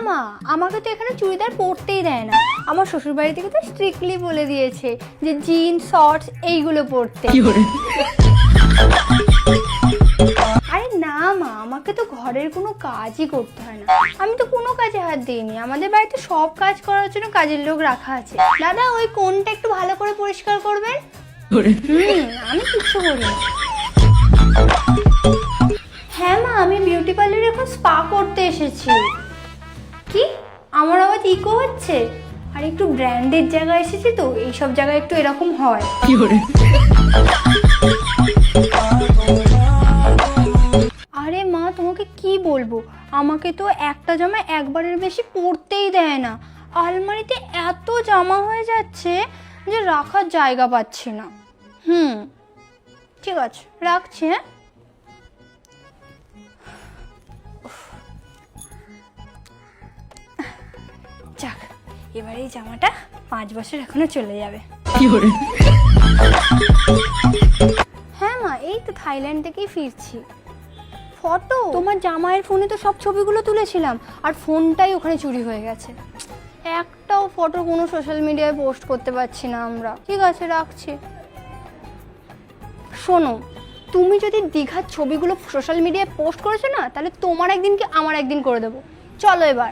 মা, আমাকে তো এখানে চুড়িদার পরতেই দেয় না। আমার শ্বশুরবাড়ি থেকে তো স্ট্রিক্টলি বলে দিয়েছে যে জিন্স শর্টস এইগুলো পরতে। আরে না মা, আমাকে তো ঘরের কোনো কাজই করতে হয় না। আমি তো কোনো কাজে হাত দিইনি। আমাদের বাড়িতে সব কাজ করার জন্য কাজের লোক রাখা আছে। দাদা, ওই কোনটা একটু ভালো করে পরিষ্কার করবেন। আমি কিচ্ছু করি না। হ্যাঁ মা, আমি বিউটি পার্লারে এখন স্পা করতে এসেছি। কি? আমার আওয়াজ ইকো হচ্ছে? আর একটু ব্র্যান্ডেড জায়গায় এসেছি তো, এইসব জায়গায় একটু এরকম হয়। আরে মা, তোমাকে কি বলবো, আমাকে তো একটা জামা একবারের বেশি পরতেই দেয় না। আলমারিতে এত জামা হয়ে যাচ্ছে যে রাখার জায়গা পাচ্ছি না। ঠিক আছে, রাখছি। হ্যাঁ, যাক, এবার এই জামাটা 5 বছর এখনো চলে যাবে। হ্যাঁ মা, এই তো থাইল্যান্ড থেকেই ফিরছি। ফটো? তোমার জামাইয়ের ফোনে তো সব ছবিগুলো তুলেছিলাম, আর ফোনটাই ওখানে চুরি হয়ে গেছে। একটাও ফটো কোনো সোশ্যাল মিডিয়ায় পোস্ট করতে পারছি না আমরা। ঠিক আছে, রাখছি। শোনো, তুমি যদি দীঘার ছবিগুলো সোশ্যাল মিডিয়ায় পোস্ট করেছো না, তাহলে তোমার একদিন কি আমার একদিন করে দেবো। চলো এবার।